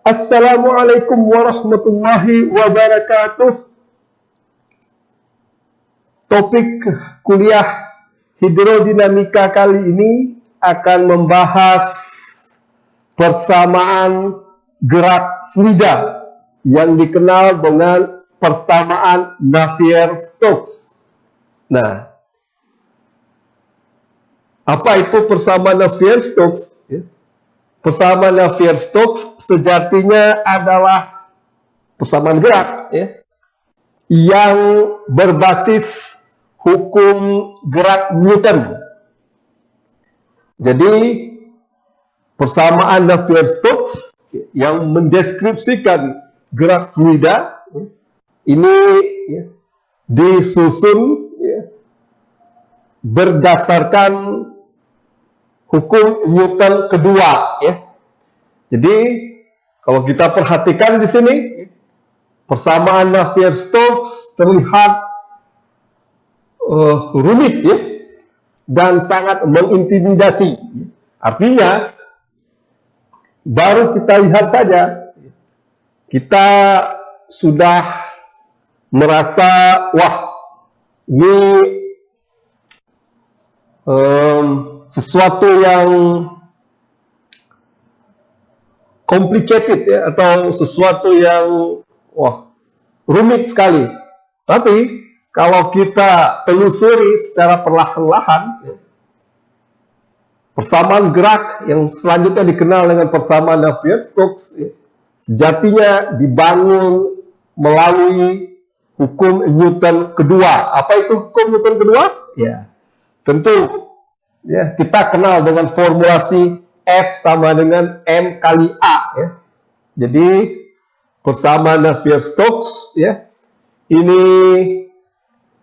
Assalamualaikum warahmatullahi wabarakatuh. Topik kuliah hidrodinamika kali ini akan membahas persamaan gerak fluida yang dikenal dengan persamaan Navier-Stokes. Nah, apa itu persamaan Navier-Stokes? Persamaan Navier-Stokes sejatinya adalah persamaan gerak yang berbasis hukum gerak Newton. Jadi persamaan Navier-Stokes yang mendeskripsikan gerak fluida ini disusun berdasarkan hukum Newton kedua Jadi kalau kita perhatikan di sini persamaan Navier-Stokes terlihat rumit dan sangat mengintimidasi. Artinya baru kita lihat saja kita sudah merasa wah ini sesuatu yang complicated atau sesuatu yang rumit sekali. Tapi kalau kita telusuri secara perlahan-lahan persamaan gerak yang selanjutnya dikenal dengan persamaan Navier-Stokes sejatinya dibangun melalui hukum Newton kedua. Apa itu hukum Newton kedua? Tentu kita kenal dengan formulasi F sama dengan M kali A Jadi persamaan Navier-Stokes ini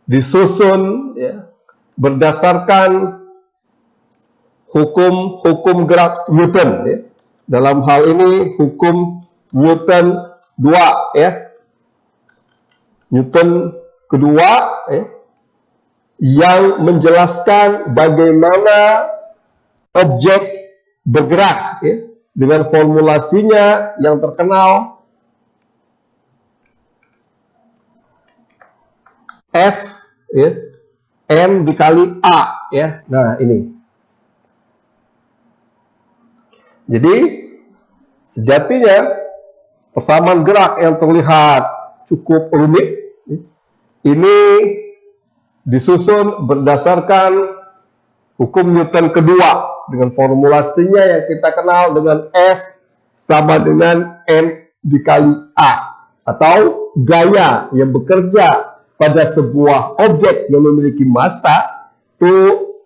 disusun berdasarkan hukum gerak Newton Dalam hal ini hukum Newton 2 Newton kedua yang menjelaskan bagaimana objek bergerak dengan formulasinya yang terkenal F M dikali A Nah ini. Jadi sejatinya persamaan gerak yang terlihat cukup rumit ini disusun berdasarkan hukum Newton kedua dengan formulasinya yang kita kenal dengan F sama dengan M dikali A atau gaya yang bekerja pada sebuah objek yang memiliki massa itu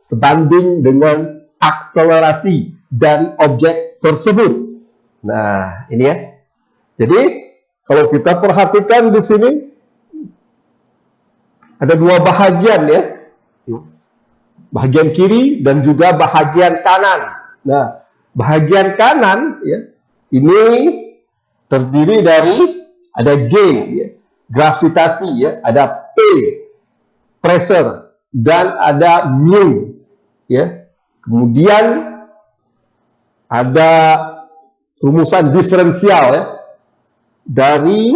sebanding dengan akselerasi dari objek tersebut. Nah, ini Jadi kalau kita perhatikan di sini ada dua bahagian bahagian kiri dan juga bahagian kanan. Nah, bahagian kanan ini terdiri dari ada G gravitasi ada P pressure dan ada mu Kemudian ada rumusan diferensial dari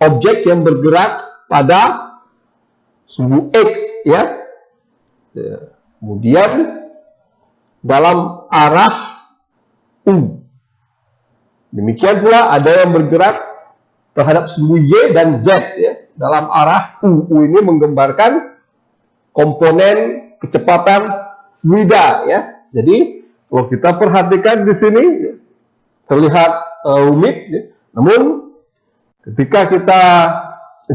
objek yang bergerak pada sumbu X Kemudian dalam arah U. Demikian pula ada yang bergerak terhadap sumbu Y dan Z dalam arah U. U ini menggambarkan komponen kecepatan fluida Jadi kalau kita perhatikan di sini terlihat rumit namun ketika kita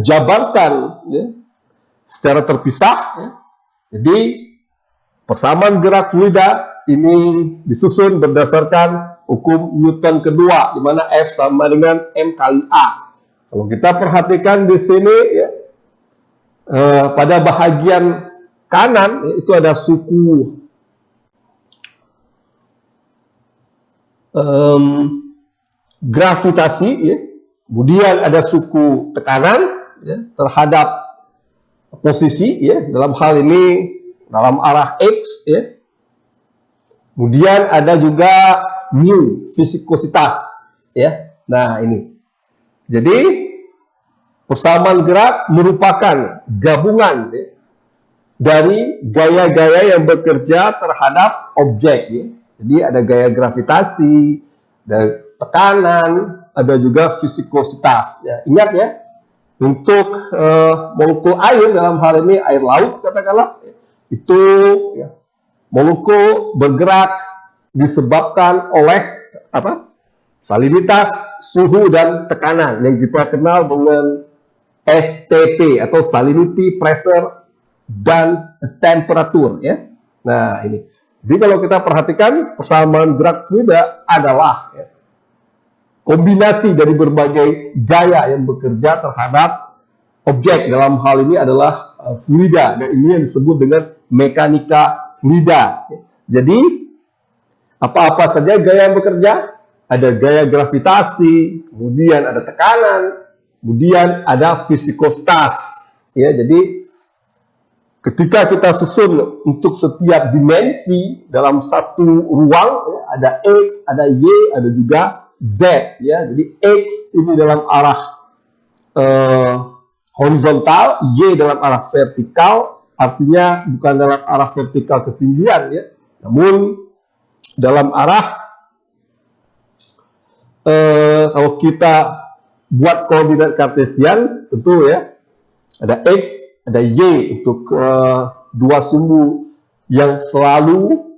jabarkan secara terpisah jadi persamaan gerak fluida ini disusun berdasarkan hukum Newton kedua di mana F sama dengan M kali A. Kalau kita perhatikan di sini pada bahagian kanan itu ada suku gravitasi kemudian ada suku tekanan terhadap posisi dalam hal ini dalam arah X Kemudian ada juga mu, viskositas, ya. Nah, ini. Jadi persamaan gerak merupakan gabungan ya, dari gaya-gaya yang bekerja terhadap objek. Ya. Jadi ada gaya gravitasi, ada tekanan, ada juga viskositas. Ya. Ingat ya, untuk molekul air dalam hal ini air laut katakanlah, itu ya, molekul bergerak disebabkan oleh apa? Salinitas, suhu dan tekanan yang kita kenal dengan STP atau salinity, pressure dan temperatur ya. Nah, ini. Jadi kalau kita perhatikan persamaan gerak fluida adalah ya, kombinasi dari berbagai gaya yang bekerja terhadap objek. Dalam hal ini adalah fluida, dan ini yang disebut dengan mekanika fluida. Jadi apa-apa saja gaya yang bekerja, ada gaya gravitasi, kemudian ada tekanan, kemudian ada viskositas. Ya, jadi ketika kita susun untuk setiap dimensi dalam satu ruang, ya, ada X, ada Y, ada juga Z. Ya, jadi X ini dalam arah horizontal, Y dalam arah vertikal, artinya bukan dalam arah vertikal ketinggian, ya, namun dalam arah kalau kita buat koordinat kartesian, tentu ya ada X, ada Y untuk dua sumbu yang selalu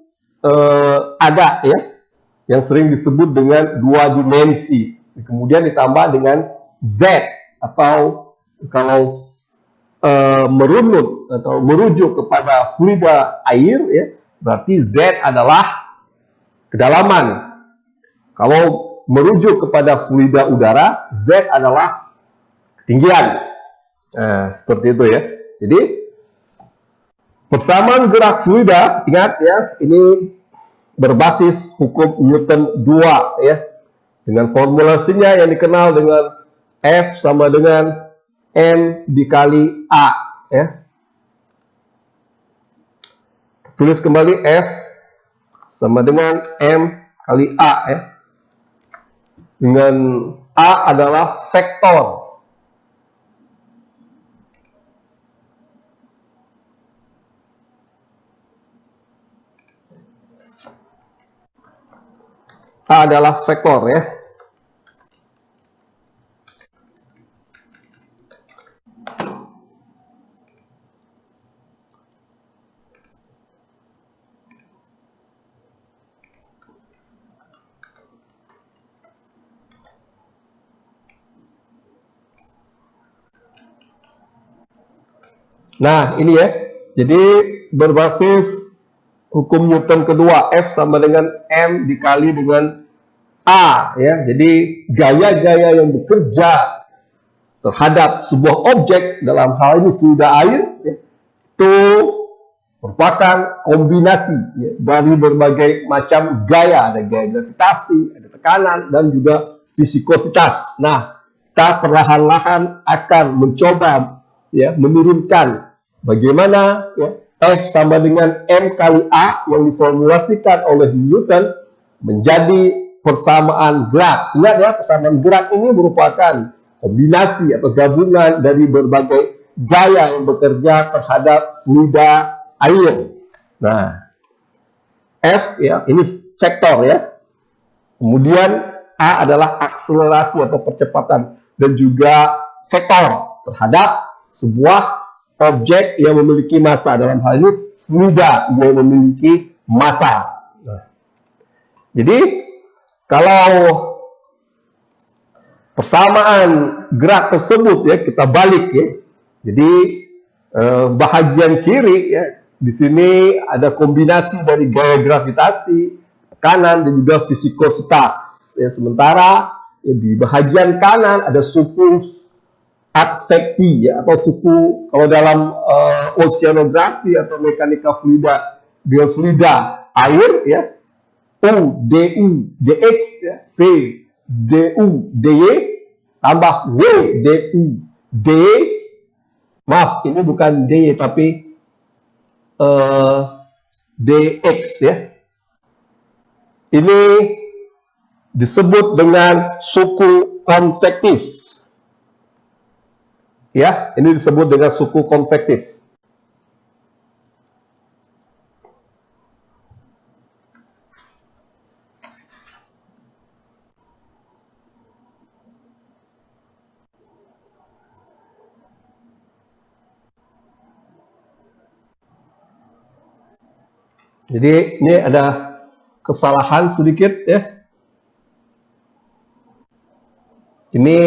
ada ya, yang sering disebut dengan dua dimensi. Kemudian ditambah dengan Z, atau kalau merunut atau merujuk kepada fluida air ya, berarti Z adalah kedalaman. Kalau merujuk kepada fluida udara, Z adalah ketinggian. Nah, seperti itu ya. Jadi persamaan gerak fluida, ingat ya, ini berbasis hukum Newton 2 ya, dengan formulasinya yang dikenal dengan F sama dengan M dikali A ya. Tulis kembali F sama dengan M kali A ya. Dengan A adalah vektor. A adalah vektor ya. Nah, ini ya. Jadi berbasis hukum Newton kedua, F sama dengan M dikali dengan A ya. Jadi gaya-gaya yang bekerja terhadap sebuah objek, dalam hal ini fluida air ya, itu merupakan kombinasi ya, dari berbagai macam gaya. Ada gaya gravitasi, ada tekanan, dan juga viskositas. Nah, kita perlahan-lahan akan mencoba ya, menurunkan bagaimana ya, F sama dengan M kali A yang diformulasikan oleh Newton menjadi persamaan gerak. Ingat ya, persamaan gerak ini merupakan kombinasi atau gabungan dari berbagai gaya yang bekerja terhadap fluida air. Nah, F ya, ini vektor ya. Kemudian A adalah akselerasi atau percepatan, dan juga vektor terhadap sebuah objek yang memiliki massa, dalam hal ini fluida yang memiliki massa. Nah, jadi kalau persamaan gerak tersebut ya kita balik ya, jadi bahagian kiri ya, di sini ada kombinasi dari gaya gravitasi, tekanan, dan juga viskositas. Ya, sementara ya, di bahagian kanan ada suku adveksi ya, atau suku kalau dalam oceanografi atau mekanika fluida dengan fluida air ya, U du dx ya, V du dy tambah W du dy. Maaf, ini bukan dy tapi dx ya. Ini disebut dengan suku konvektif. Ya, ini disebut dengan suku konvektif. Jadi ini ada kesalahan sedikit ya. Ini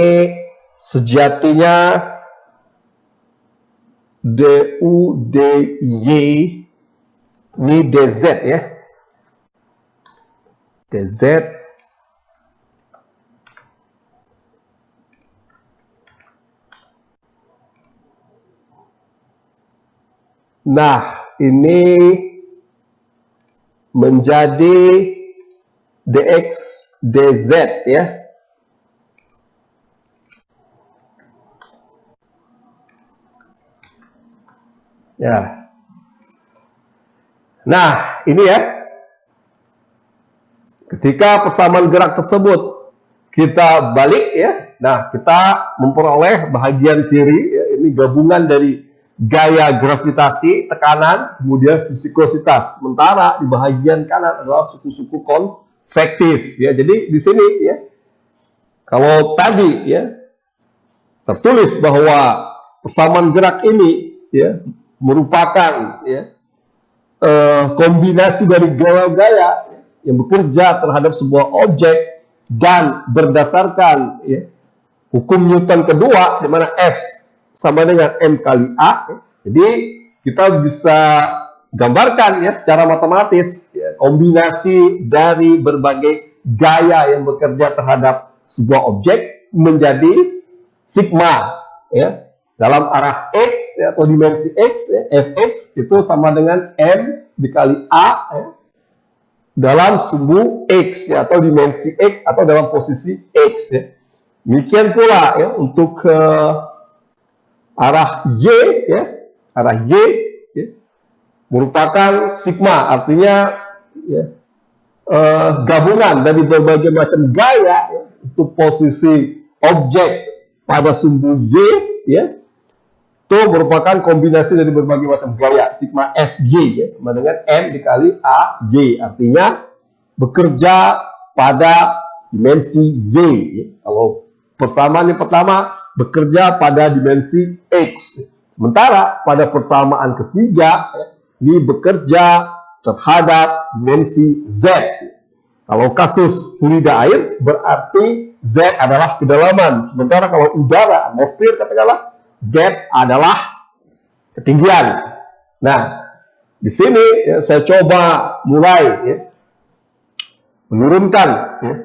sejatinya DUDY ini DZ ya. DZ. Nah, ini menjadi DX DZ ya. Ya. Nah, ini ya. Ketika persamaan gerak tersebut kita balik ya. Nah, kita memperoleh bahagian kiri ya, ini gabungan dari gaya gravitasi, tekanan, kemudian viskositas. Sementara di bahagian kanan adalah suku-suku konvektif ya. Jadi di sini ya. Kalau tadi ya tertulis bahwa persamaan gerak ini ya merupakan ya, kombinasi dari gaya-gaya yang bekerja terhadap sebuah objek dan berdasarkan ya, hukum Newton kedua, di mana F sama dengan M kali A. Ya. Jadi kita bisa gambarkan ya secara matematis ya, kombinasi dari berbagai gaya yang bekerja terhadap sebuah objek menjadi sigma ya. Dalam arah X ya, atau dimensi X ya, Fx itu sama dengan M dikali A ya, dalam sumbu X ya, atau dimensi X atau dalam posisi X ya. Demikian pula ya untuk arah Y ya, arah Y ya, merupakan sigma, artinya ya, gabungan dari berbagai macam gaya ya, untuk posisi objek pada sumbu Y ya, itu merupakan kombinasi dari berbagai macam gaya. Sigma Fy ya, sama dengan M dikali AY. Artinya bekerja pada dimensi Y. Ya. Kalau persamaan yang pertama bekerja pada dimensi X. Sementara pada persamaan ketiga ya, ini bekerja terhadap dimensi Z. Kalau kasus fluida air berarti Z adalah kedalaman. Sementara kalau udara, atmosfer katakanlah, Z adalah ketinggian. Nah, di sini ya, saya coba mulai ya, menurunkan ya,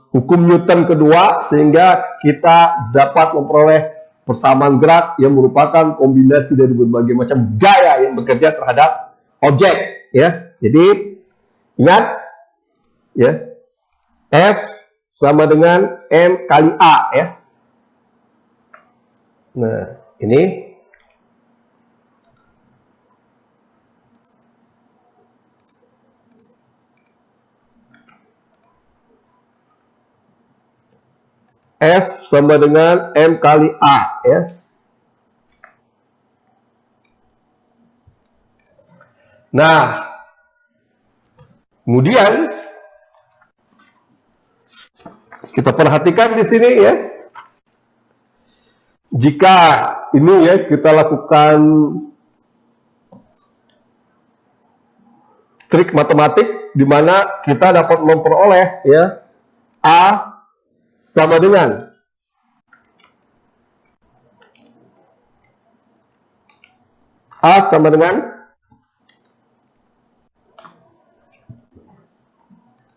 hukum Newton kedua sehingga kita dapat memperoleh persamaan gerak yang merupakan kombinasi dari berbagai macam gaya yang bekerja terhadap objek. Ya, jadi ingat ya, F sama dengan M kali A ya. Nah, ini F sama dengan M kali A ya. Nah, kemudian kita perhatikan di sini ya. Jika ini ya kita lakukan trik matematik di mana kita dapat memperoleh ya A sama dengan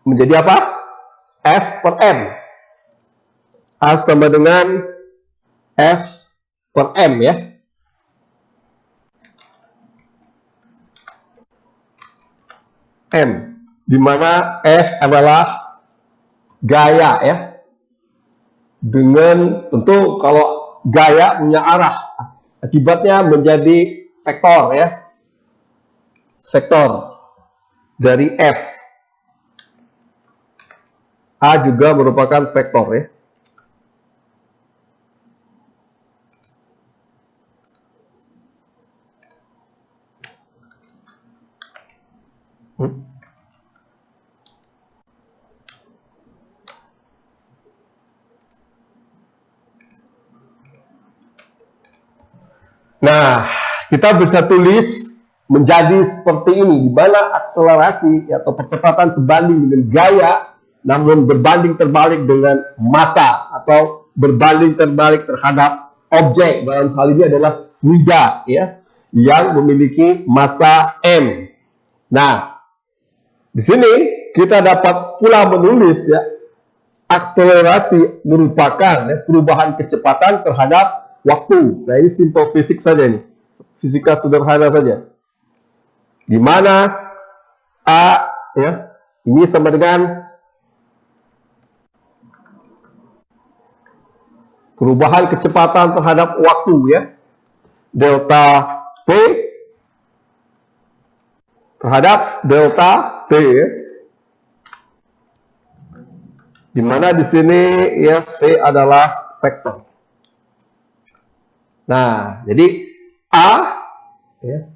menjadi apa? F per M. A sama dengan F per M ya. M, di mana F adalah gaya ya. Dengan tentu kalau gaya punya arah, akibatnya menjadi vektor ya. Vektor dari F. A juga merupakan vektor ya. Nah, kita bisa tulis menjadi seperti ini, di mana akselerasi atau percepatan sebanding dengan gaya, namun berbanding terbalik dengan massa atau berbanding terbalik terhadap objek. Dalam hal ini adalah fluida ya, yang memiliki massa m. Nah, di sini kita dapat pula menulis ya, akselerasi merupakan ya, perubahan kecepatan terhadap waktu. Nah, ini simple fisik saja nih. Fisika sederhana saja. Di mana A ya, ini sama dengan perubahan kecepatan terhadap waktu ya. Delta V terhadap delta T ya. Di mana di sini ya V adalah vektor. Nah, jadi A ya,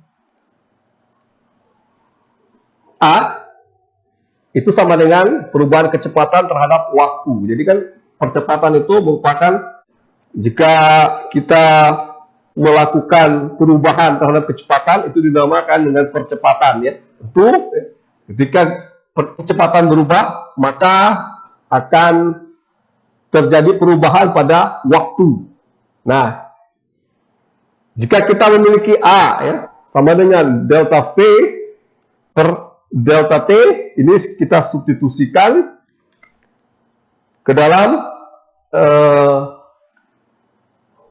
A itu sama dengan perubahan kecepatan terhadap waktu. Jadi kan percepatan itu merupakan jika kita melakukan perubahan terhadap kecepatan itu dinamakan dengan percepatan ya. Tentu ketika kecepatan berubah maka akan terjadi perubahan pada waktu. Nah, jika kita memiliki A ya sama dengan delta V per delta T, ini kita substitusikan ke dalam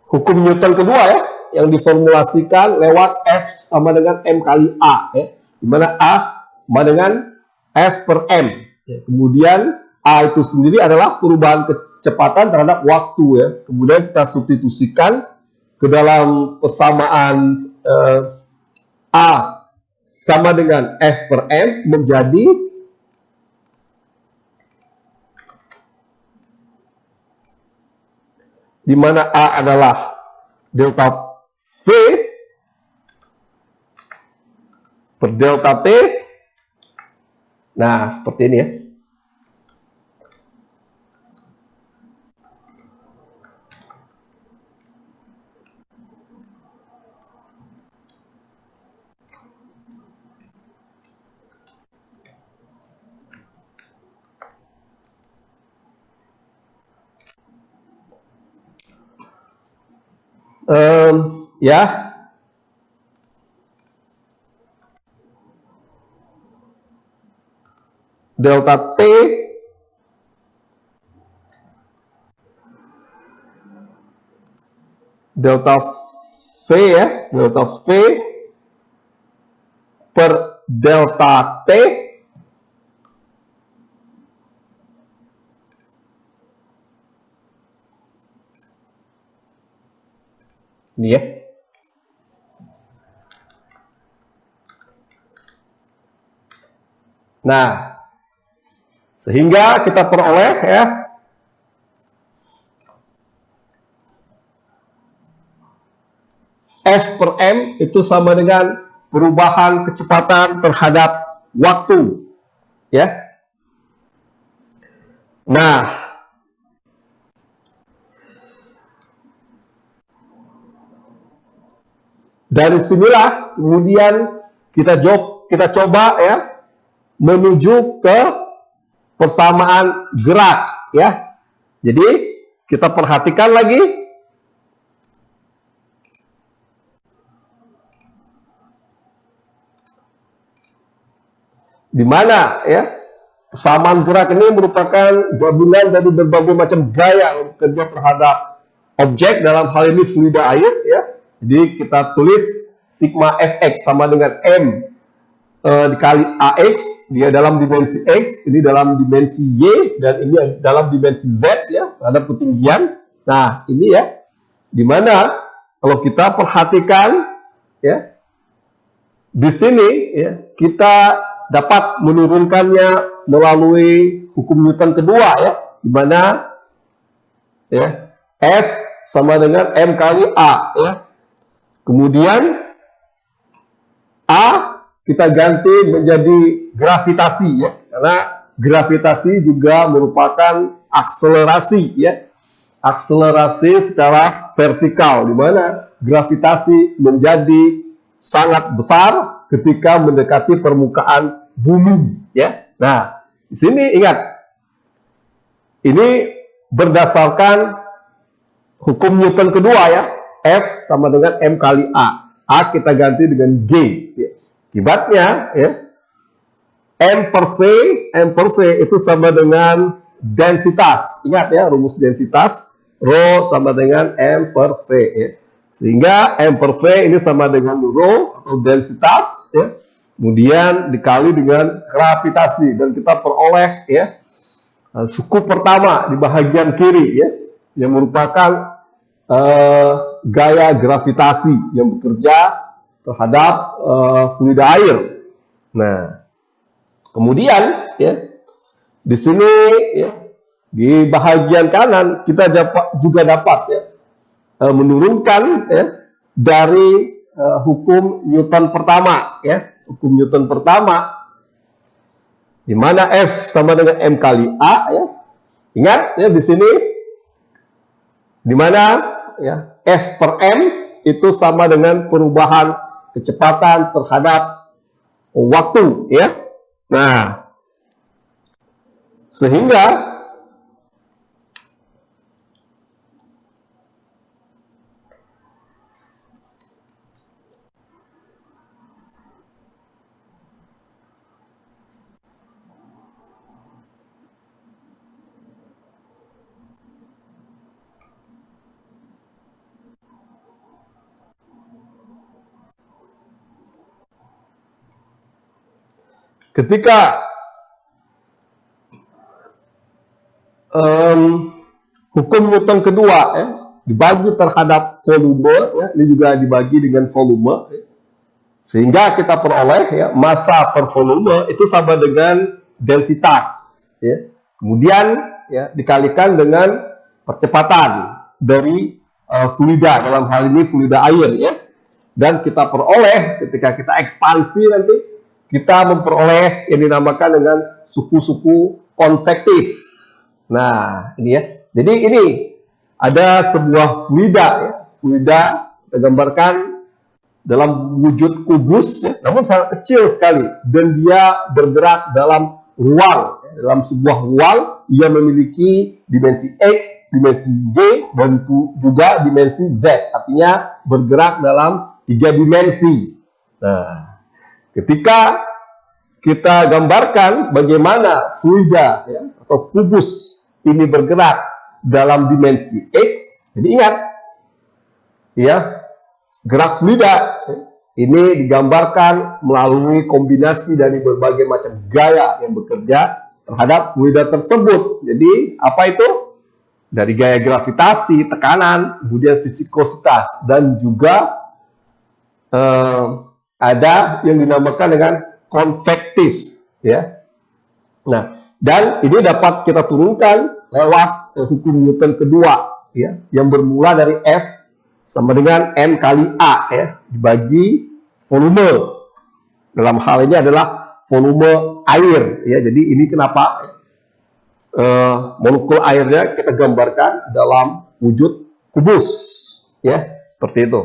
hukum Newton kedua ya, yang diformulasikan lewat F sama dengan M kali A ya, di mana A sama dengan F per M ya. Kemudian A itu sendiri adalah perubahan kecepatan terhadap waktu ya. Kemudian kita substitusikan ke dalam persamaan A sama dengan F per M menjadi di mana A adalah delta V per delta T. Nah, seperti ini ya. Ya, delta T delta V ya, delta V per delta T ini ya. Nah, sehingga kita peroleh ya F per M itu sama dengan perubahan kecepatan terhadap waktu ya. Nah, dari sinilah kemudian kita coba ya menuju ke persamaan gerak ya. Jadi kita perhatikan lagi di mana ya persamaan gerak ini merupakan gabungan dari berbagai macam gaya kerja terhadap objek, dalam hal ini fluida air ya. Jadi kita tulis sigma Fx sama dengan M dikali AX, dia dalam dimensi X, ini dalam dimensi Y, dan ini dalam dimensi Z ya, ada ketinggian. Nah, ini ya, dimana kalau kita perhatikan ya, di sini ya, kita dapat menurunkannya melalui hukum Newton kedua, ya, di mana ya, F sama dengan M kali A, ya. Kemudian A kita ganti menjadi gravitasi, ya, karena gravitasi juga merupakan akselerasi, ya, akselerasi secara vertikal, di mana gravitasi menjadi sangat besar ketika mendekati permukaan bumi, ya. Nah, di sini ingat, ini berdasarkan hukum Newton kedua, ya, F sama dengan M kali A. A kita ganti dengan G, ya. Akibatnya, ya, M per V itu sama dengan densitas. Ingat, ya, rumus densitas, Rho sama dengan M per V, ya. Sehingga M per V ini sama dengan Rho atau densitas, ya, kemudian dikali dengan gravitasi, dan kita peroleh, ya, suku pertama di bagian kiri, ya, yang merupakan gaya gravitasi yang bekerja terhadap fluida air. Nah, kemudian, ya, di sini, ya, di bagian kanan kita juga dapat, ya, menurunkan, ya, dari hukum Newton pertama, ya, hukum Newton pertama, di mana F sama dengan M kali A, ya. Ingat, ya, di sini di mana, ya, F per M itu sama dengan perubahan kecepatan terhadap waktu, ya. Nah, sehingga ketika hukum Newton kedua, ya, dibagi terhadap volume, ya, ini juga dibagi dengan volume, ya, sehingga kita peroleh, ya, massa per volume itu sama dengan densitas, ya. Kemudian, ya, dikalikan dengan percepatan dari fluida, dalam hal ini fluida air, ya, dan kita peroleh ketika kita ekspansi nanti kita memperoleh yang dinamakan dengan suku-suku konvektif. Nah, ini, ya. Jadi ini ada sebuah fluida, ya. Fluida kita gambarkan dalam wujud kubus, ya, namun sangat kecil sekali, dan dia bergerak dalam ruang, ya, dalam sebuah ruang yang memiliki dimensi X, dimensi Y, dan juga dimensi Z. Artinya bergerak dalam 3 dimensi. Nah, ketika kita gambarkan bagaimana fluida, ya, atau kubus ini bergerak dalam dimensi X, jadi ingat, ya, gerak fluida ini digambarkan melalui kombinasi dari berbagai macam gaya yang bekerja terhadap fluida tersebut. Jadi apa itu? Dari gaya gravitasi, tekanan, kemudian viskositas, dan juga ada yang dinamakan dengan konvektif, ya. Nah, dan ini dapat kita turunkan lewat hukum Newton kedua, ya, yang bermula dari F sama dengan M kali A, ya, dibagi volume. Dalam hal ini adalah volume air, ya. Jadi ini kenapa molekul airnya kita gambarkan dalam wujud kubus, ya, seperti itu.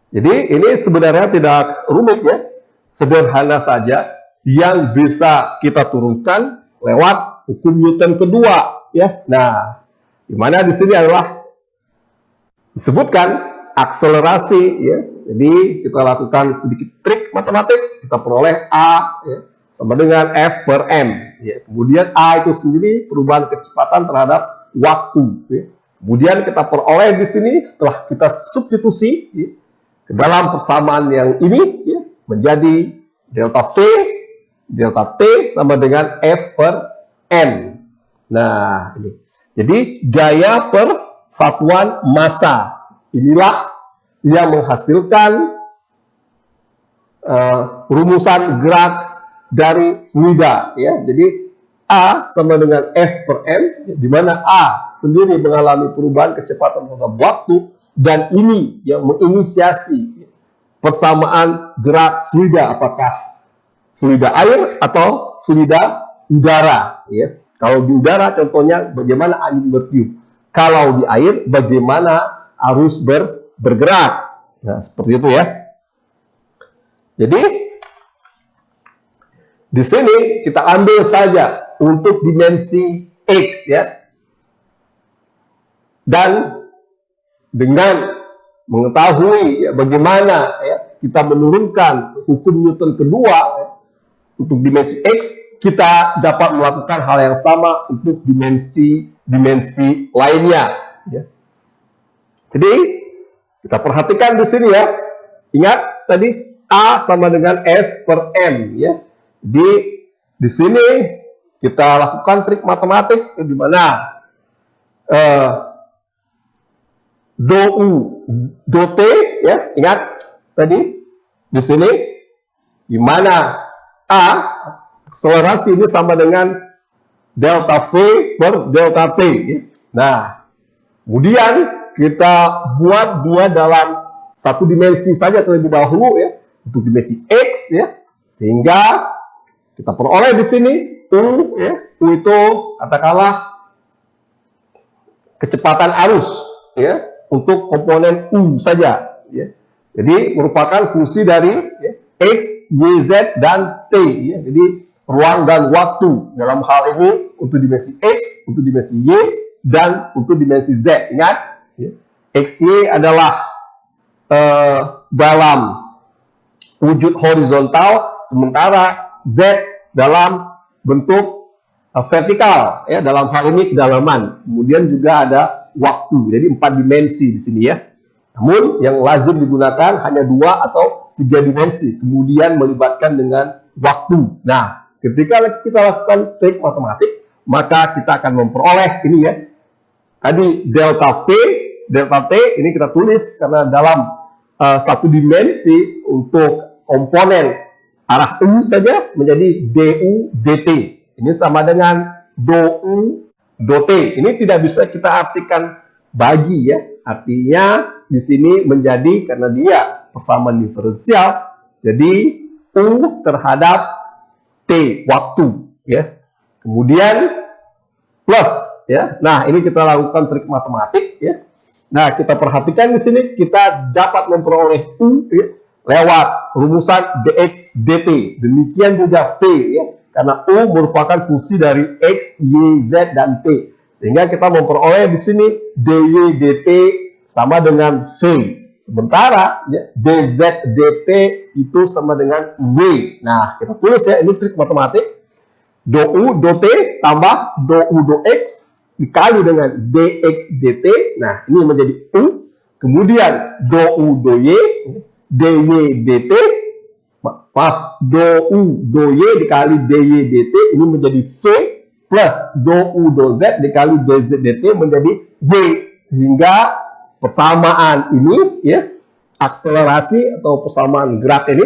Jadi ini sebenarnya tidak rumit, ya, sederhana saja yang bisa kita turunkan lewat hukum Newton kedua, ya. Nah, di mana di sini adalah disebutkan akselerasi, ya. Jadi kita lakukan sedikit trik matematik, kita peroleh A, ya, sama dengan F per M, ya. Kemudian A itu sendiri perubahan kecepatan terhadap waktu, ya. Kemudian kita peroleh di sini setelah kita substitusi, ya, ke dalam persamaan yang ini, ya, menjadi delta V, delta T sama dengan F per M. Nah, ini. Jadi gaya per satuan massa inilah yang menghasilkan rumusan gerak dari fluida, ya. Jadi A sama dengan F per M, di mana A sendiri mengalami perubahan kecepatan terhadap waktu, dan ini yang menginisiasi persamaan gerak fluida, apakah fluida air atau fluida udara, ya. Kalau di udara contohnya bagaimana angin bertiup, kalau di air bagaimana arus bergerak. Nah, seperti itu ya. Jadi di sini kita ambil saja untuk dimensi X, ya. Dan dengan mengetahui ya, bagaimana ya, kita menurunkan hukum Newton kedua ya, untuk dimensi X, kita dapat melakukan hal yang sama untuk dimensi lainnya. Ya. Jadi kita perhatikan di sini ya. Ingat tadi A sama dengan F per M ya. Di sini kita lakukan trik matematik di mana do U do T ya, ingat tadi di sini di mana A akselerasi ini sama dengan delta V per delta T ya. Nah, kemudian kita buat dua dalam satu dimensi saja terlebih dahulu ya, untuk dimensi X ya, sehingga kita peroleh di sini U ya, U itu katakanlah kecepatan arus ya, untuk komponen U saja ya. Jadi merupakan fungsi dari ya, X, Y, Z dan T ya. Jadi ruang dan waktu dalam hal ini untuk dimensi X, untuk dimensi Y dan untuk dimensi Z. Ingat ya, XY adalah dalam wujud horizontal, sementara Z dalam bentuk vertikal ya, dalam hal ini kedalaman. Kemudian juga ada waktu, jadi 4 dimensi di sini ya. Namun yang lazim digunakan hanya 2 atau 3 dimensi, kemudian melibatkan dengan waktu. Nah, ketika kita lakukan trik matematik, maka kita akan memperoleh ini ya. Tadi delta V, delta T ini kita tulis karena dalam satu dimensi untuk komponen arah U saja menjadi du dt. Ini sama dengan do U do T. Ini tidak bisa kita artikan bagi ya. Artinya di sini menjadi karena dia persamaan diferensial. Jadi U terhadap T waktu ya. Kemudian plus ya. Nah, ini kita lakukan trik matematik ya. Nah, kita perhatikan di sini kita dapat memperoleh U ya, lewat rumusan dx dt. Demikian juga V ya. Karena U merupakan fungsi dari X, Y, Z dan T. Sehingga kita memperoleh di sini dy dt sama dengan V. Sementara ya, dz dt itu sama dengan W. Nah, kita tulis ya, ini trik matematik. Do U do T tambah do U do X dikali dengan dx dt. Nah, ini menjadi U. Kemudian do U do Y, dy dt. Maaf, do U do Y dikali dy dt ini menjadi V, plus do U do Z dikali dz dt menjadi W. Sehingga persamaan ini ya, akselerasi atau persamaan gerak ini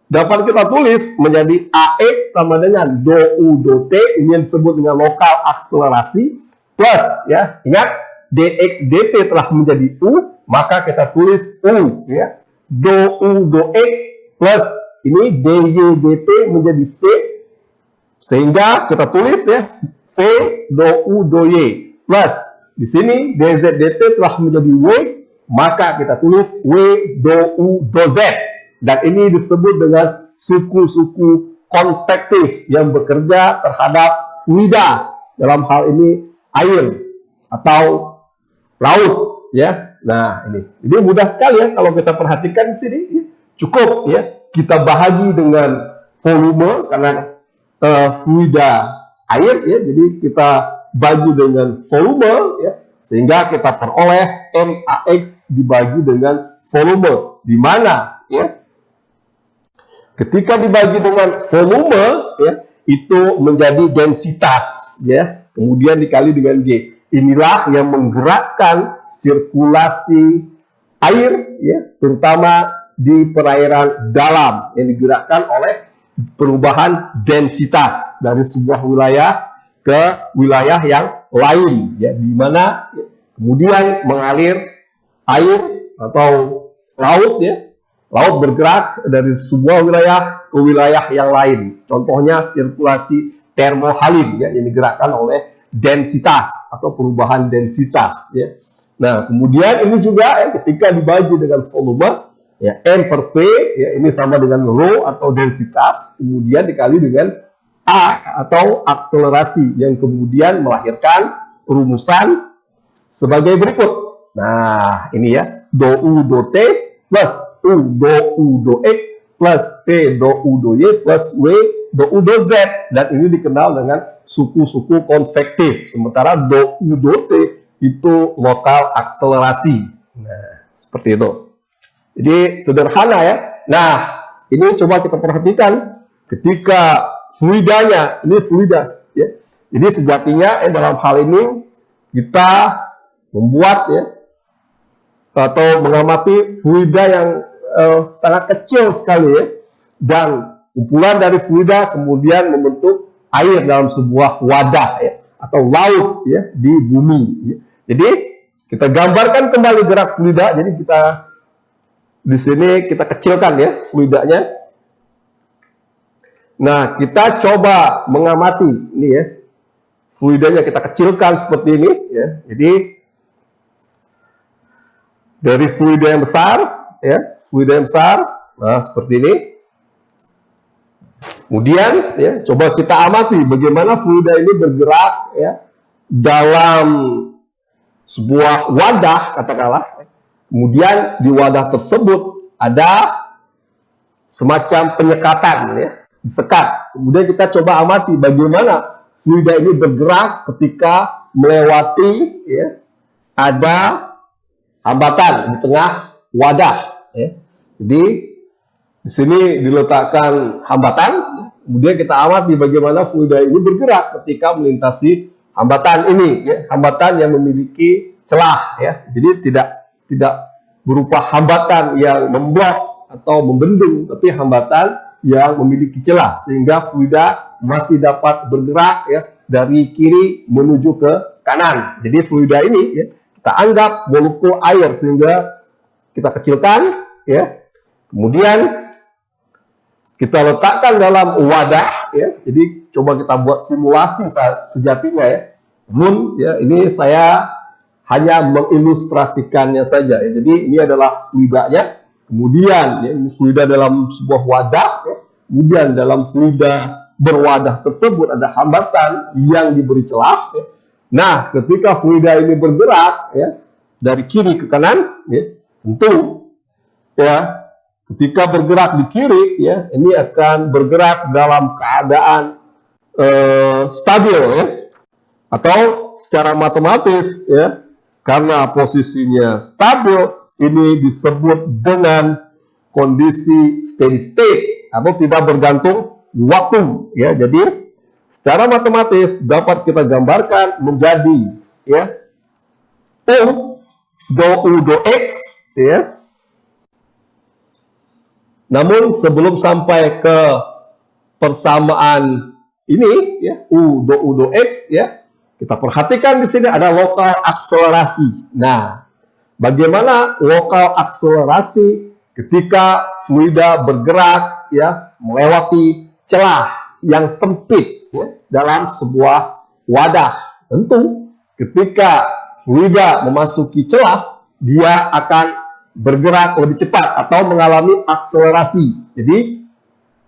dapat kita tulis menjadi AX sama dengan do U do T, ini yang disebut dengan lokal akselerasi, plus ya, ingat dx dt telah menjadi U, maka kita tulis U ya, do U do X plus ini dy dt menjadi V, sehingga kita tulis ya V do U do Y, plus di sini dz dt telah menjadi W, maka kita tulis W do U do Z. Dan ini disebut dengan suku-suku konvektif yang bekerja terhadap fluida, dalam hal ini air atau laut ya. Nah, ini mudah sekali ya kalau kita perhatikan di sini ya. Cukup ya kita bahagi dengan volume karena fluida air ya, jadi kita bagi dengan volume ya, sehingga kita peroleh MAX dibagi dengan volume, di mana ya ketika dibagi dengan volume ya, itu menjadi densitas ya, kemudian dikali dengan G. Inilah yang menggerakkan sirkulasi air ya, terutama di perairan dalam yang digerakkan oleh perubahan densitas dari sebuah wilayah ke wilayah yang lain, ya, di mana kemudian mengalir air atau laut, ya, laut bergerak dari sebuah wilayah ke wilayah yang lain. Contohnya sirkulasi termohalim, ya, yang digerakkan oleh densitas atau perubahan densitas, ya. Nah, kemudian ini juga, ya, ketika dibagi dengan volume, ya, M per V, ya, ini sama dengan rho atau densitas, kemudian dikali dengan A atau akselerasi, yang kemudian melahirkan rumusan sebagai berikut. Nah, ini ya, do U do T plus U do U do X plus V do U do Y plus W do U do Z. Dan ini dikenal dengan suku-suku konvektif. Sementara do U do T itu lokal akselerasi. Nah, seperti itu. Jadi sederhana, ya. Nah, ini coba kita perhatikan ketika fluidanya, ini fluidas, ya. Jadi sejatinya dalam hal ini kita membuat, ya, atau mengamati fluida yang sangat kecil sekali, ya, dan kumpulan dari fluida kemudian membentuk air dalam sebuah wadah, ya, atau laut, ya, di bumi, ya. Jadi kita gambarkan kembali gerak fluida. Jadi kita di sini kita kecilkan, ya, fluidanya. Nah, kita coba mengamati ini, ya, fluidanya kita kecilkan seperti ini, ya. Jadi dari fluida yang besar, ya, fluida yang besar, nah seperti ini. Kemudian, ya, coba kita amati bagaimana fluida ini bergerak, ya, dalam sebuah wadah, katakanlah. Kemudian di wadah tersebut ada semacam penyekatan, ya, disekat. Kemudian kita coba amati bagaimana fluida ini bergerak ketika melewati, ya, ada hambatan di tengah wadah, ya. Jadi di sini diletakkan hambatan, ya. Kemudian kita amati bagaimana fluida ini bergerak ketika melintasi hambatan ini, ya, hambatan yang memiliki celah, ya. Jadi tidak berupa hambatan yang memblok atau membendung, tapi hambatan yang memiliki celah sehingga fluida masih dapat bergerak, ya, dari kiri menuju ke kanan. Jadi fluida ini, ya, kita anggap molekul air sehingga kita kecilkan, ya. Kemudian kita letakkan dalam wadah, ya. Jadi coba kita buat simulasi sejatinya, ya. Namun, ya, ini saya hanya mengilustrasikannya saja, ya. Jadi ini adalah fluidanya. Kemudian, ya, ini fluida dalam sebuah wadah, ya. Kemudian dalam fluida berwadah tersebut ada hambatan yang diberi celah, ya. Nah, ketika fluida ini bergerak, ya, dari kiri ke kanan, ya, tentu, ya, ketika bergerak di kiri, ya, ini akan bergerak dalam keadaan stabil, ya, atau secara matematis, ya, karena posisinya stabil, ini disebut dengan kondisi steady state atau tidak bergantung waktu, ya. Jadi secara matematis dapat kita gambarkan menjadi, ya, U do U do X, ya. Namun sebelum sampai ke persamaan ini, ya, U do X, ya, kita perhatikan di sini ada lokal akselerasi. Nah, bagaimana lokal akselerasi ketika fluida bergerak, ya, melewati celah yang sempit, ya, dalam sebuah wadah? Tentu ketika fluida memasuki celah, dia akan bergerak lebih cepat atau mengalami akselerasi. Jadi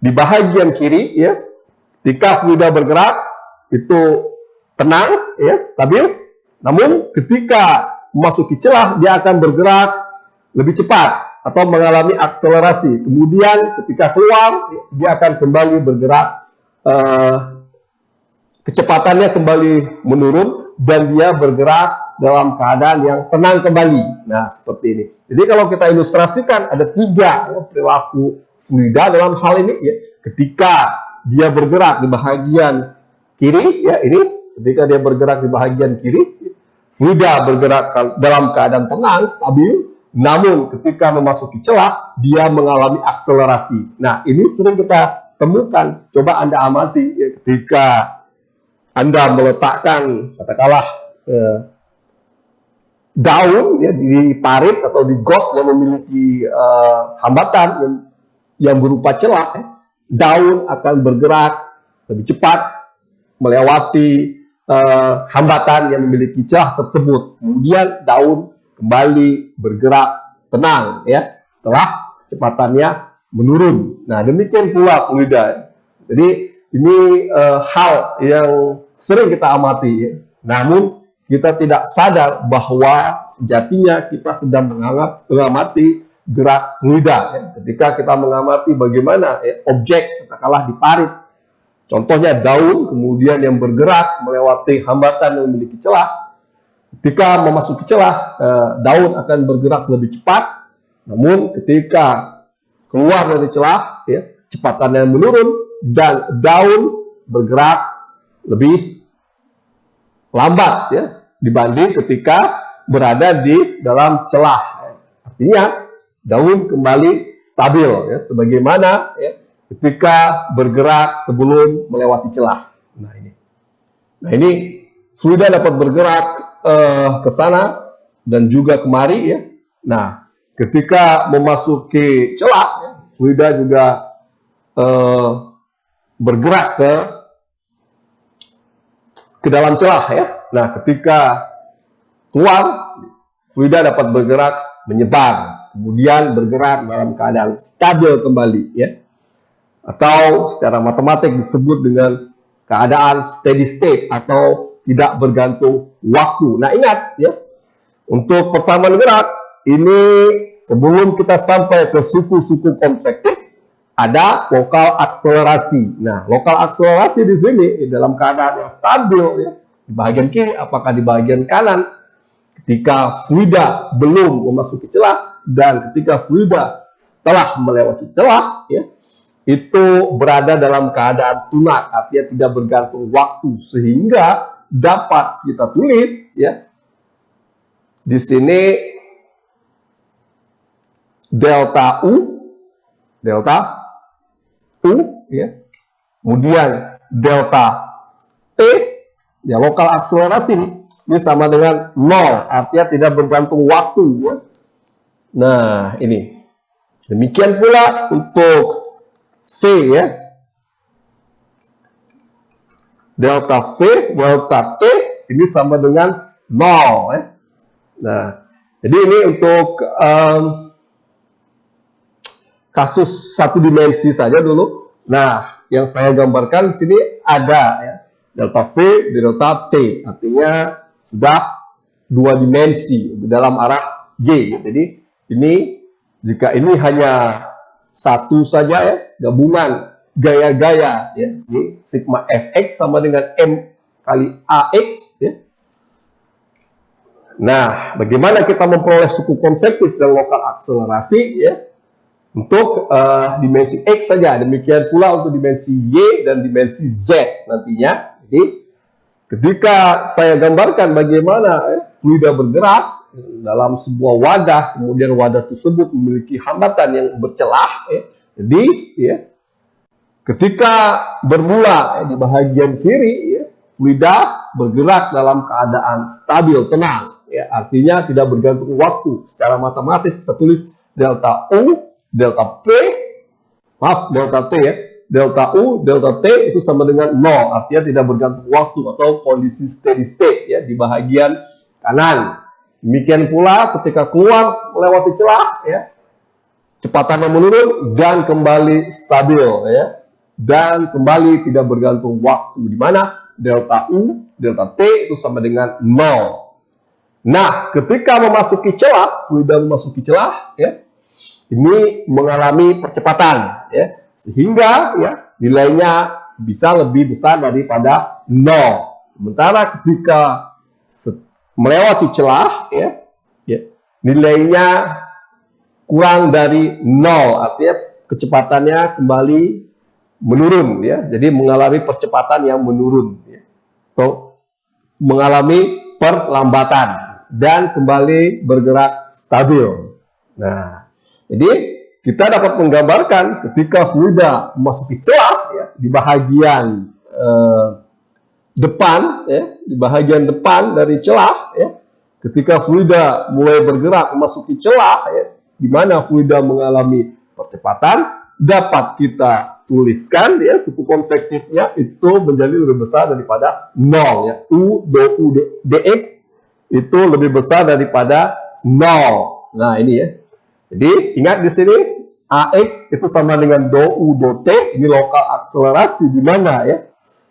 di bahagian kiri, ya, ketika fluida bergerak itu tenang, ya, stabil. Namun ketika memasuki celah, dia akan bergerak lebih cepat atau mengalami akselerasi. Kemudian ketika keluar, dia akan kembali bergerak, kecepatannya kembali menurun dan dia bergerak dalam keadaan yang tenang kembali. Nah, seperti ini. Jadi kalau kita ilustrasikan ada 3, ya, perilaku fluida dalam hal ini, ya. Ketika dia bergerak di bahagian kiri, ya, ini ketika dia bergerak di bahagian kiri, fluida bergerak dalam keadaan tenang, stabil. Namun ketika memasuki celah, dia mengalami akselerasi. Nah, ini sering kita temukan, coba Anda amati ya, ketika Anda meletakkan katakanlah daun ya, di parit atau di got yang memiliki hambatan yang berupa celah, ya, daun akan bergerak lebih cepat melewati hambatan yang memiliki celah tersebut. Kemudian daun kembali bergerak tenang ya setelah kecepatannya menurun. Nah, demikian pula fluida. Jadi ini hal yang sering kita amati ya. Namun kita tidak sadar bahwa sejatinya kita sedang mengamati gerak fluida ya. Ketika kita mengamati bagaimana ya, objek katakanlah di parit, contohnya daun, kemudian yang bergerak melewati hambatan yang memiliki celah. Ketika memasuki celah, daun akan bergerak lebih cepat. Namun ketika keluar dari celah, ya, kecepatannya menurun dan daun bergerak lebih lambat ya dibanding ketika berada di dalam celah. Artinya daun kembali stabil ya sebagaimana ya, ketika bergerak sebelum melewati celah. Nah ini fluida dapat bergerak ke sana dan juga kemari ya. Nah, ketika memasuki celah, ya, fluida juga bergerak ke dalam celah ya. Nah, ketika keluar, fluida dapat bergerak menyebar, kemudian bergerak dalam keadaan stabil kembali ya. Atau secara matematik disebut dengan keadaan steady state atau tidak bergantung waktu. Nah, ingat ya, untuk persamaan gerak ini sebelum kita sampai ke suku-suku konvektif ada lokal akselerasi. Nah, lokal akselerasi di sini dalam keadaan yang stabil ya, di bagian kiri apakah di bagian kanan ketika fluida belum memasuki celah dan ketika fluida telah melewati celah ya, itu berada dalam keadaan tunat, artinya tidak bergantung waktu, sehingga dapat kita tulis ya di sini delta U ya, kemudian delta T ya, lokal akselerasi ini sama dengan 0, artinya tidak bergantung waktu ya. Nah ini demikian pula untuk V ya, delta V, delta T ini sama dengan 0 ya. Nah, jadi ini untuk kasus satu dimensi saja dulu. Nah, yang saya gambarkan di sini ada ya, delta V, delta T, artinya sudah dua dimensi dalam arah G. Jadi ini jika ini hanya satu saja ya, gabungan gaya-gaya ya, ini sigma fx sama dengan m kali ax ya. Nah, bagaimana kita memperoleh suku konvektif dan lokal akselerasi ya untuk dimensi x saja, demikian pula untuk dimensi y dan dimensi z nantinya. Jadi ketika saya gambarkan bagaimana fluida bergerak dalam sebuah wadah, kemudian wadah tersebut memiliki hambatan yang bercelah ya. Jadi ya, ketika bermula di bagian kiri ya, fluida bergerak dalam keadaan stabil, tenang ya, artinya tidak bergantung waktu. Secara matematis kita tulis delta U, delta P, maaf delta T ya, delta U, delta T itu sama dengan 0, artinya tidak bergantung waktu atau kondisi steady state ya di bagian kanan. Demikian pula ketika keluar melewati celah ya, kecepatannya menurun dan kembali stabil ya, dan kembali tidak bergantung waktu, di mana delta U, delta T itu sama dengan 0. Nah, ketika memasuki celah, fluida memasuki celah ya, ini mengalami percepatan ya, sehingga ya nilainya bisa lebih besar daripada 0. Sementara ketika melewati celah ya, nilainya kurang dari 0, artinya kecepatannya kembali menurun ya, jadi mengalami percepatan yang menurun ya, atau mengalami perlambatan dan kembali bergerak stabil. Nah, jadi kita dapat menggambarkan ketika fluida memasuki celah ya, di bahagian depan, ya, di bagian depan dari celah, ya, ketika fluida mulai bergerak memasuki celah, ya, di mana fluida mengalami percepatan, dapat kita tuliskan ya suku konvektifnya itu menjadi lebih besar daripada 0 ya. U dx itu lebih besar daripada 0. Nah, ini ya. Jadi ingat di sini AX itu sama dengan dou t, ini lokal akselerasi di mana ya?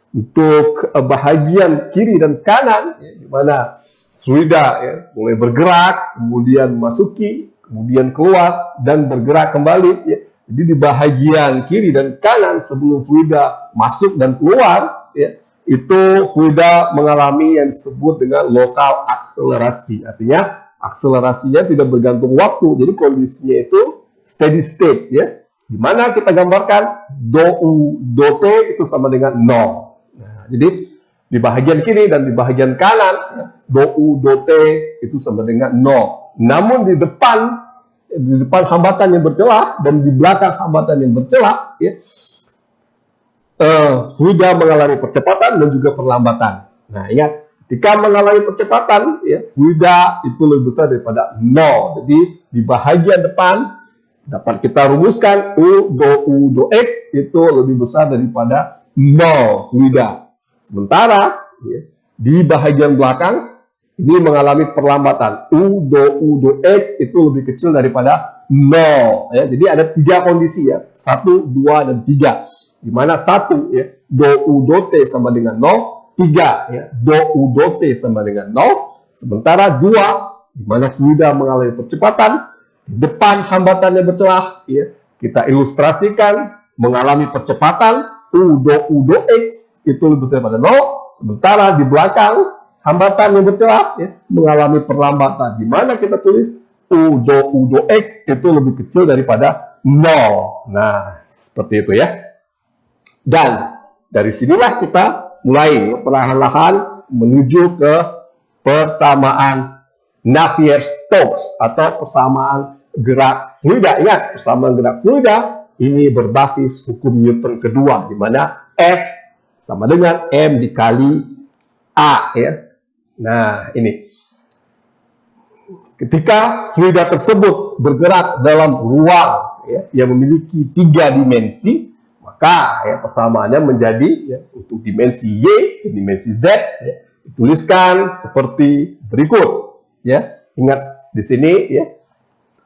Untuk bahagian kiri dan kanan ya, di mana fluida ya, mulai bergerak, kemudian masuki, kemudian keluar dan bergerak kembali ya. Jadi di bahagian kiri dan kanan sebelum fluida masuk dan keluar ya, itu fluida mengalami yang disebut dengan lokal akselerasi. Artinya akselerasinya tidak bergantung waktu, jadi kondisinya itu steady state ya. Di mana kita gambarkan dou t itu sama dengan 0. Nah, jadi di bahagian kiri dan di bahagian kanan ya, dou t itu sama dengan 0. Namun di depan hambatan yang bercelah dan di belakang hambatan yang bercelah ya, fluida mengalami percepatan dan juga perlambatan. Nah, ingat, ketika mengalami percepatan, ya, fluida itu lebih besar daripada 0. Jadi, di bahagian depan, dapat kita rumuskan U dou x itu lebih besar daripada 0 fluida. Sementara, ya, di bahagian belakang, ini mengalami perlambatan. U dou x itu lebih kecil daripada 0. Ya. Jadi, ada 3 kondisi, ya. 1, 2, dan 3. Di mana 1, ya, dou t sama dengan 0. 3, ya, dou t sama dengan 0. Sementara 2, di mana fluida mengalami percepatan, di depan hambatannya bercelah, ya, kita ilustrasikan mengalami percepatan, U dou x itu lebih besar daripada 0. Sementara di belakang hambatan yang bercelah, ya, mengalami perlambatan, di mana kita tulis U dou x itu lebih kecil daripada 0. Nah, seperti itu ya. Dan dari sinilah kita mulai perlahan-lahan menuju ke persamaan Navier-Stokes atau persamaan gerak fluida. Ingat, persamaan gerak fluida ini berbasis hukum Newton kedua, di mana F sama dengan M dikali A. Ya. Nah, ini. Ketika fluida tersebut bergerak dalam ruang ya, yang memiliki 3 dimensi, maka ya, persamaannya menjadi ya, untuk dimensi Y dan dimensi Z ya, dituliskan seperti berikut. Ya, ingat di sini ya,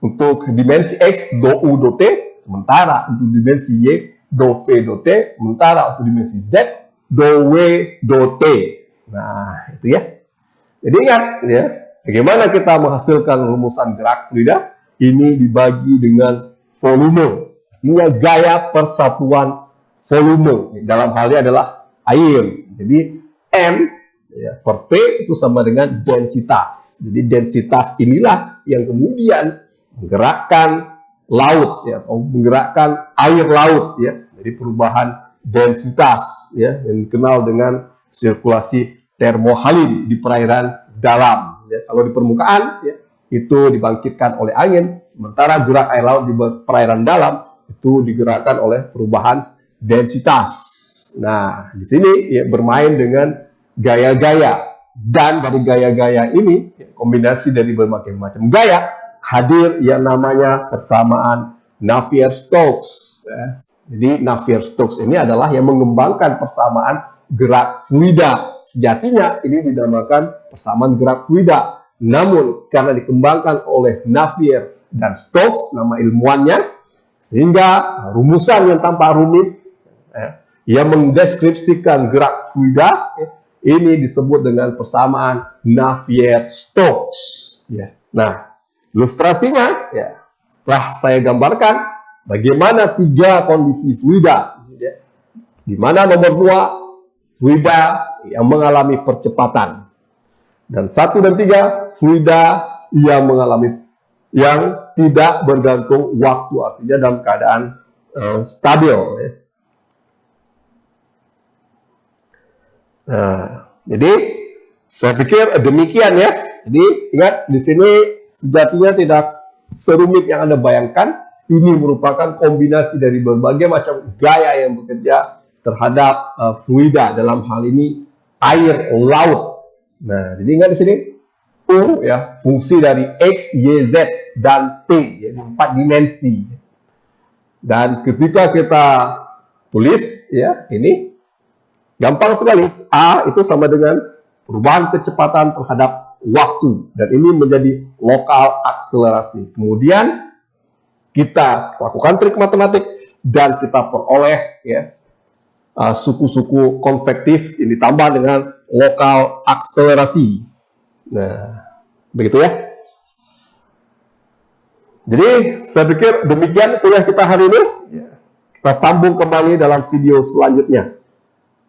untuk dimensi X dou t, sementara untuk dimensi Y dou V dou t, sementara untuk dimensi Z dou W dou t. Nah, itu ya. Jadi ingat ya, bagaimana kita menghasilkan rumusan gerak fluida? Ini dibagi dengan volume. Artinya gaya persatuan volume. Dalam hal ini adalah air. Jadi M ya, per V itu sama dengan densitas. Jadi densitas inilah yang kemudian menggerakkan laut ya, atau menggerakkan air laut ya. Jadi perubahan densitas ya, yang dikenal dengan sirkulasi termohalin di perairan dalam. Ya. Kalau di permukaan ya, itu dibangkitkan oleh angin, sementara gerak air laut di perairan dalam itu digerakkan oleh perubahan densitas. Nah, di sini ya, bermain dengan gaya-gaya, dan dari gaya-gaya ini ya, kombinasi dari berbagai macam gaya hadir yang namanya persamaan Navier-Stokes. Ya. Jadi Navier-Stokes ini adalah yang mengembangkan persamaan gerak fluida. Sejatinya ini dinamakan persamaan gerak fluida. Namun karena dikembangkan oleh Navier dan Stokes, nama ilmuannya, sehingga rumusan yang tanpa rumit yang mendeskripsikan gerak fluida ini disebut dengan persamaan Navier-Stokes. Ya. Nah, ilustrasinya ya, setelah saya gambarkan bagaimana 3 kondisi fluida, ya, di mana nomor 2 fluida yang mengalami percepatan, dan 1 dan 3 fluida yang mengalami yang tidak bergantung waktu, artinya dalam keadaan stabil. Ya. Nah, jadi saya pikir demikian ya. Jadi ingat di sini sejatinya tidak serumit yang Anda bayangkan. ini merupakan kombinasi dari berbagai macam gaya yang bekerja terhadap fluida, dalam hal ini air laut. Nah, jadi ingat di sini U ya, fungsi dari X, Y, Z dan T, jadi 4 dimensi. Dan ketika kita tulis ya, ini gampang sekali. A itu sama dengan perubahan kecepatan terhadap waktu, dan ini menjadi lokal akselerasi. Kemudian kita lakukan trik matematik dan kita peroleh ya suku-suku konvektif yang ditambah dengan lokal akselerasi. Nah, begitu ya. Jadi saya pikir demikian kuliah kita hari ini. Kita sambung kembali dalam video selanjutnya.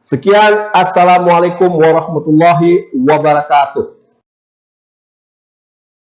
Sekian, assalamualaikum warahmatullahi wabarakatuh.